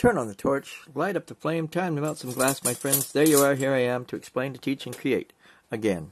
Turn on the torch, light up the flame, time to melt some glass, my friends. There you are, here I am to explain, to teach, and create again.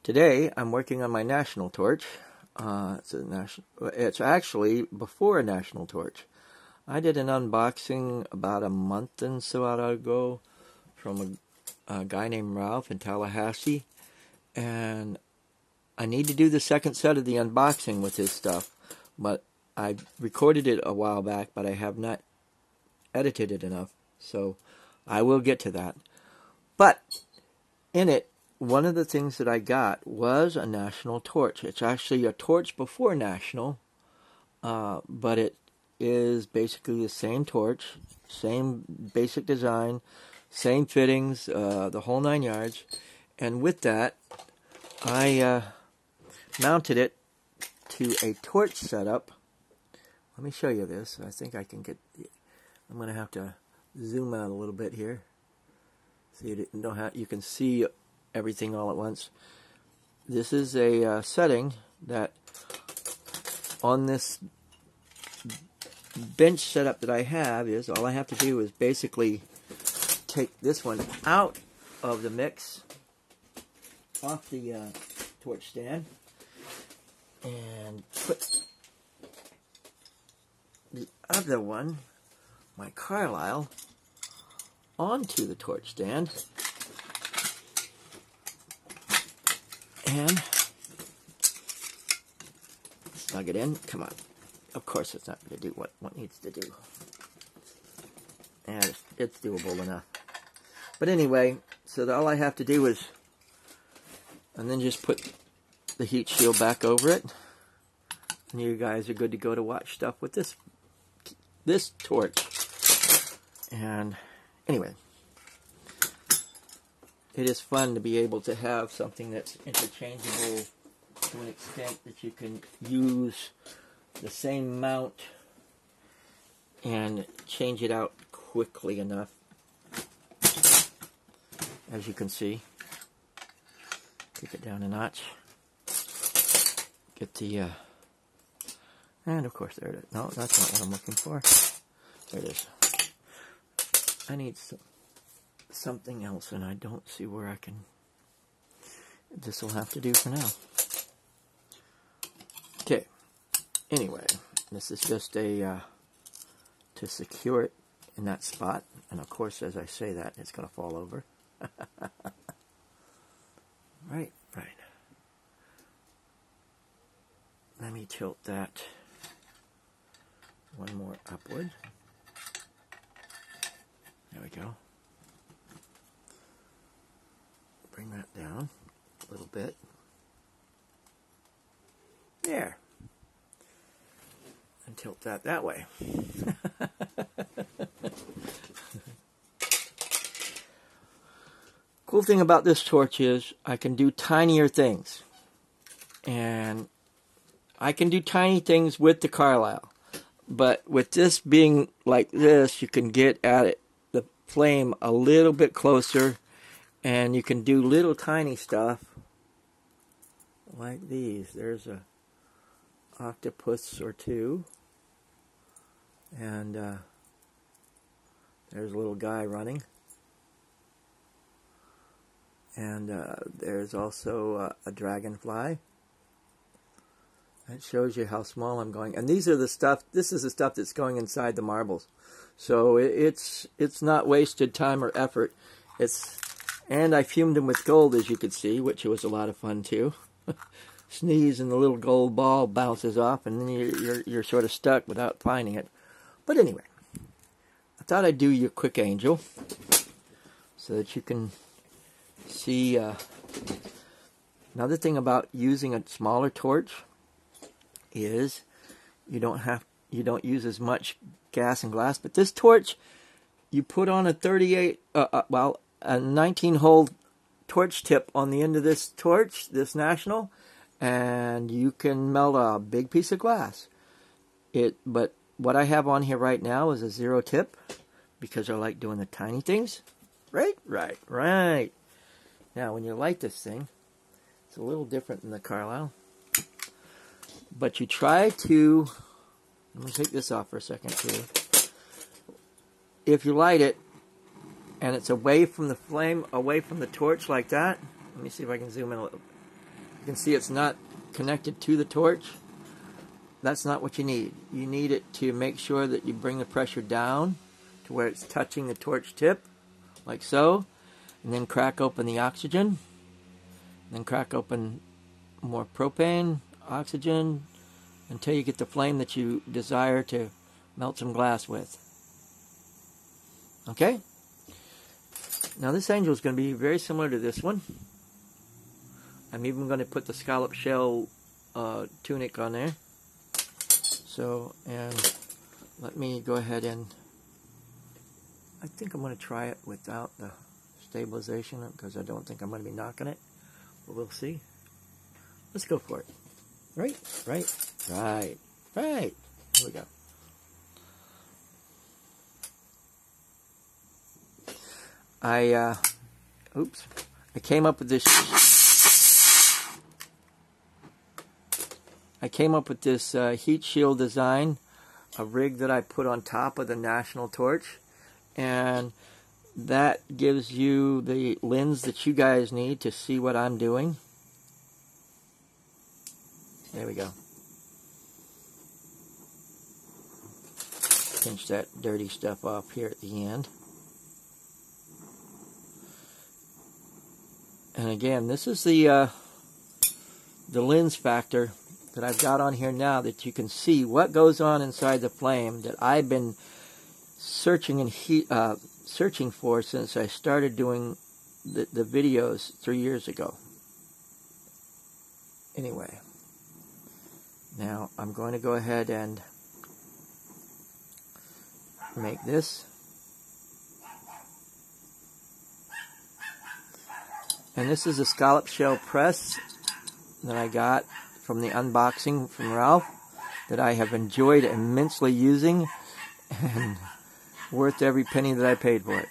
Today, I'm working on my national torch. It's actually before a national torch. I did an unboxing about a month and so ago from a guy named Ralph in Tallahassee. And I need to do the second set of the unboxing with his stuff. But I recorded it a while back, but I have not edited it enough. So I will get to that. But in it, one of the things that I got was a national torch. It's actually a torch before national, but it is basically the same torch, same basic design, same fittings, the whole 9 yards. And with that, I mounted it to a torch setup. Let me show you this. I think I can get... I'm going to have to zoom out a little bit here, so you know how you can see everything all at once. This is a setting that on this bench setup that I have is all I have to do is basically take this one out of the mix, off the torch stand, and put the other one, my Carlisle, onto the torch stand, and snug it in. Come on. Of course it's not going to do what it needs to do. And it's doable enough. But anyway, so all I have to do is, and then just put the heat shield back over it. And you guys are good to go to watch stuff with this torch. And anyway, it is fun to be able to have something that's interchangeable to an extent that you can use the same mount and change it out quickly enough, as you can see. Take it down a notch. Get the, and of course there it is. No, that's not what I'm looking for. There it is. I need something else, and I don't see where I can... This will have to do for now. Okay. Anyway, this is just a to secure it in that spot, and of course, as I say that, it's going to fall over. Right. Let me tilt that one more upward. There we go. Bring that down a little bit. There. And tilt that way. Cool thing about this torch is I can do tinier things. And I can do tiny things with the Carlisle. But with this being like this, you can get at it, the flame a little bit closer, and you can do little tiny stuff like these. There's a octopus or two, and there's a little guy running, and there's also a dragonfly. That shows you how small I'm going. And these are the stuff, this is the stuff that's going inside the marbles. So it's not wasted time or effort. And I fumed them with gold, as you could see, which was a lot of fun too. Sneeze and the little gold ball bounces off, and then you're sort of stuck without finding it. But anyway, I thought I'd do you a quick angel so that you can see. Another thing about using a smaller torch is you don't use as much gas and glass. But this torch, you put on a 19-hole torch tip on the end of this torch, this national, and you can melt a big piece of glass. But what I have on here right now is a 0 tip, because I like doing the tiny things. Right. Now, when you light this thing, it's a little different than the Carlisle. But you try to... Let me take this off for a second, too. if you light it and it's away from the flame, away from the torch like that, let me see if I can zoom in a little. You can see it's not connected to the torch. That's not what you need. You need it to make sure that you bring the pressure down to where it's touching the torch tip, like so, and then crack open the oxygen, and then crack open more propane, oxygen, until you get the flame that you desire to melt some glass with. Okay? Now this angel is going to be very similar to this one. I'm even going to put the scallop shell tunic on there. So, and let me go ahead and, I think I'm going to try it without the stabilization because I don't think I'm going to be knocking it, but we'll see. Let's go for it. Right. Here we go. I came up with this heat shield design, a rig that I put on top of the national torch, and that gives you the lens that you guys need to see what I'm doing. There we go. Pinch that dirty stuff off here at the end. And again, this is the lens factor that I've got on here now, that you can see what goes on inside the flame that I've been searching and searching for since I started doing the videos 3 years ago. Anyway, now I'm going to go ahead and make this. And this is a scallop shell press that I got from the unboxing from Ralph, that I have enjoyed immensely using, and worth every penny that I paid for it.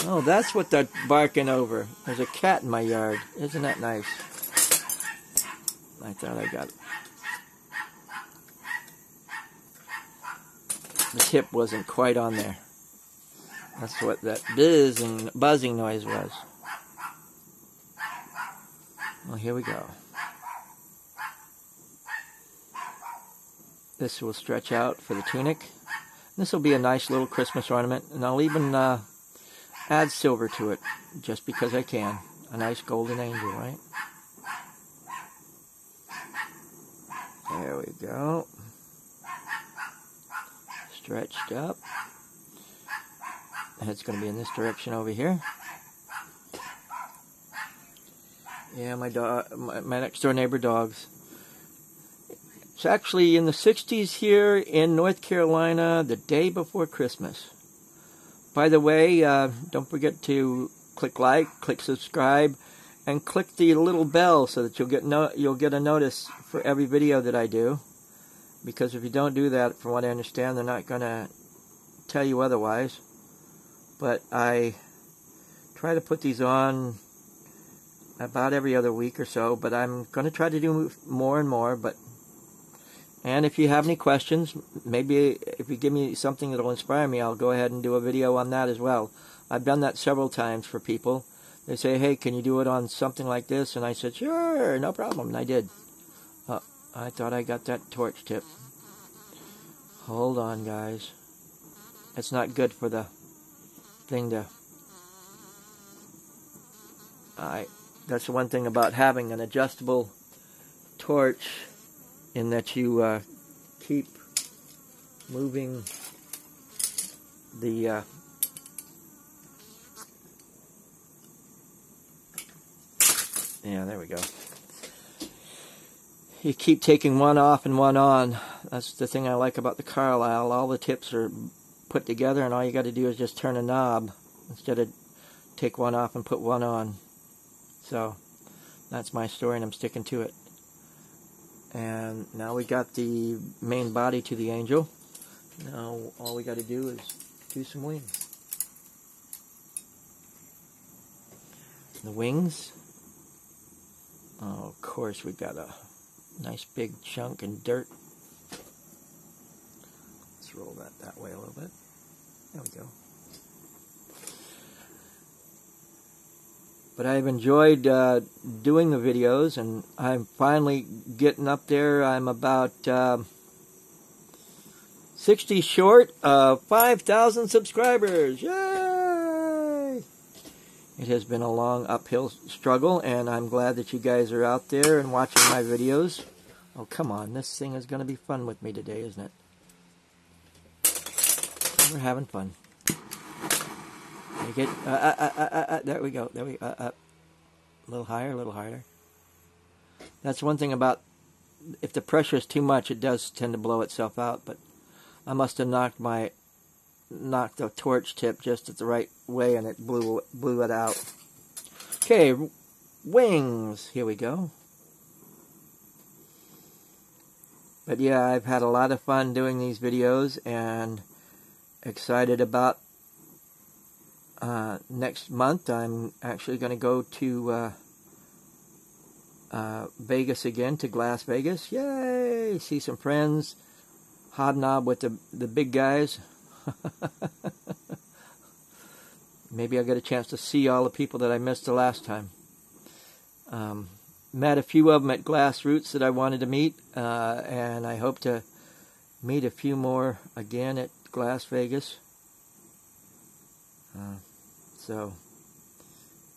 Oh, that's what they're barking over. There's a cat in my yard. Isn't that nice? I thought I got it. The tip wasn't quite on there. That's what that buzzing noise was. Well, here we go. This will stretch out for the tunic. This will be a nice little Christmas ornament, and I'll even add silver to it, just because I can. A nice golden angel, right? There we go. Stretched up. The head's going to be in this direction over here. Yeah, my next door neighbor dogs. It's actually in the 60s here in North Carolina, the day before Christmas. By the way, don't forget to click like, click subscribe, and click the little bell so that you'll get a notice for every video that I do. Because if you don't do that, from what I understand, they're not going to tell you otherwise. But I try to put these on about every other week or so, but I'm going to try to do more and more. And if you have any questions, maybe if you give me something that will inspire me, I'll go ahead and do a video on that as well. I've done that several times for people. They say, hey, can you do it on something like this? And I said, sure, no problem, and I did. I thought I got that torch tip. Hold on, guys. It's not good for the thing to... That's the one thing about having an adjustable torch, in that you keep moving the yeah, there we go. You keep taking one off and one on. That's the thing I like about the Carlisle. All the tips are put together, and all you got to do is just turn a knob instead of take one off and put one on. So that's my story, and I'm sticking to it. And now we got the main body to the angel. Now all we got to do is do some wings. The wings. Oh, of course, we've got a nice big chunk and dirt. roll that way a little bit. There we go. But I've enjoyed doing the videos, and I'm finally getting up there. I'm about 60 short of 5,000 subscribers. Yay! It has been a long uphill struggle, and I'm glad that you guys are out there and watching my videos. Oh, come on. This thing is going to be fun with me today, isn't it? We're having fun. Get, there we go. There we go. A little higher, a little higher. That's one thing about, if the pressure is too much, it does tend to blow itself out. But I must have knocked the torch tip just at the right way, and it blew it out. Okay, wings. Here we go. But yeah, I've had a lot of fun doing these videos, and excited about next month. I'm actually going to go to Vegas again, to Glass Vegas. Yay! See some friends, hobnob with the big guys. Maybe I'll get a chance to see all the people that I missed the last time. Met a few of them at Glassroots that I wanted to meet, and I hope to meet a few more again at Glass Vegas. So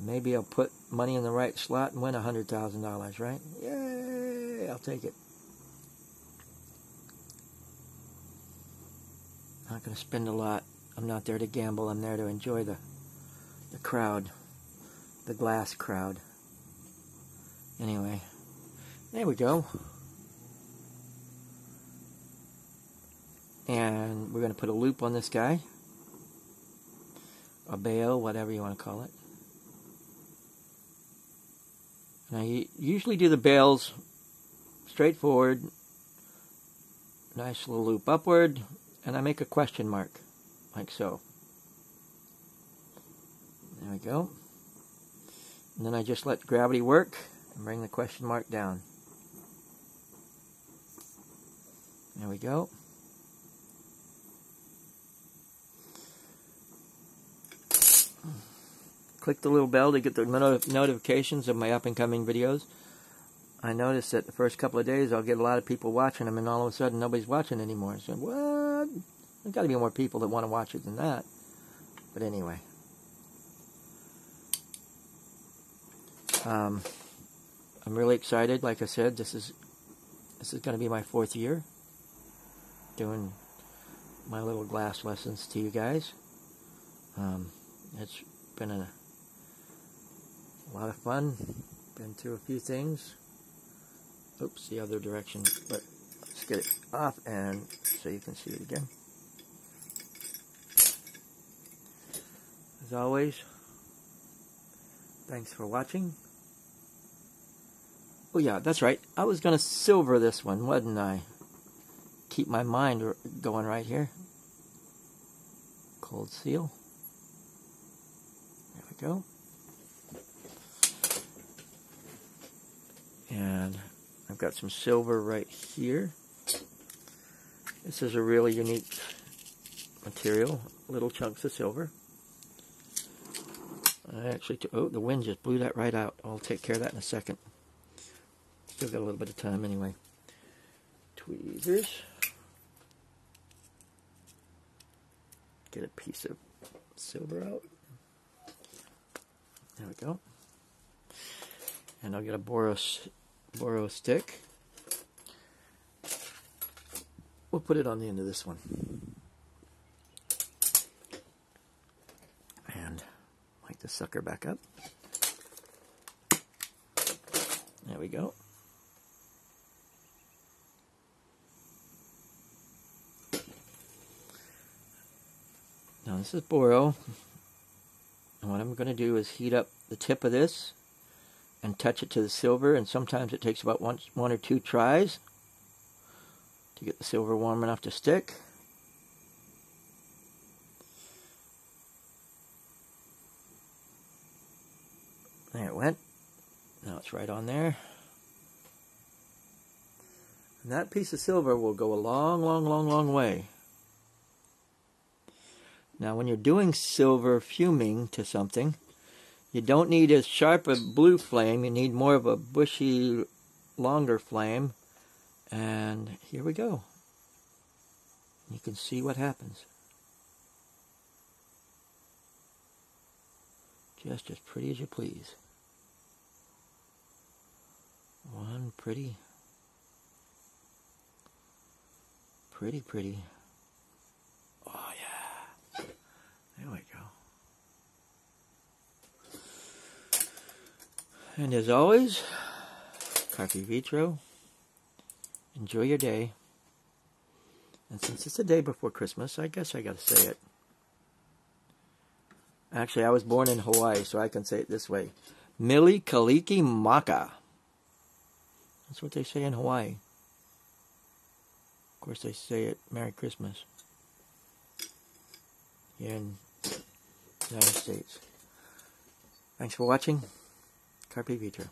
maybe I'll put money in the right slot and win $100,000, right? Yay! I'll take it. Not going to spend a lot. I'm not there to gamble. I'm there to enjoy the crowd, the glass crowd. Anyway, there we go. And we're going to put a loop on this guy. A bail, whatever you want to call it. And I usually do the bails straightforward. Nice little loop upward. And I make a question mark, like so. There we go. And then I just let gravity work and bring the question mark down. There we go. Click the little bell to get the notifications of my up-and-coming videos. I noticed that the first couple of days I'll get a lot of people watching them, and all of a sudden nobody's watching anymore. So, what? There's got to be more people that want to watch it than that. But anyway. I'm really excited. Like I said, this is going to be my 4th year doing my little glass lessons to you guys. It's been a lot of fun. Been through a few things. Oops, the other direction. But let's get it off and so you can see it again. As always, thanks for watching. Oh yeah, that's right. I was going to silver this one, wasn't I? Keep my mind going right here. Cold seal. There we go. And I've got some silver right here. This is a really unique material. Little chunks of silver. I actually oh, the wind just blew that right out. I'll take care of that in a second. Still got a little bit of time anyway. Tweezers. Get a piece of silver out. There we go. And I'll get a boro stick. We'll put it on the end of this one. And light the sucker back up. There we go. Now this is boro. And what I'm going to do is heat up the tip of this and touch it to the silver, and sometimes it takes about one or two tries to get the silver warm enough to stick. There it went. Now it's right on there. And that piece of silver will go a long, long, long, long way. Now when you're doing silver fuming to something, you don't need as sharp a blue flame. You need more of a bushy, longer flame. And here we go. You can see what happens. Just as pretty as you please. One pretty. Pretty. Oh yeah. There we go. And as always, Carpe Vitro. Enjoy your day. And since it's the day before Christmas, I guess I gotta say it. Actually, I was born in Hawaii, so I can say it this way. Mili Kaliki Maka. That's what they say in Hawaii. Of course, they say it Merry Christmas here in the United States. Thanks for watching. Carpe Vitro.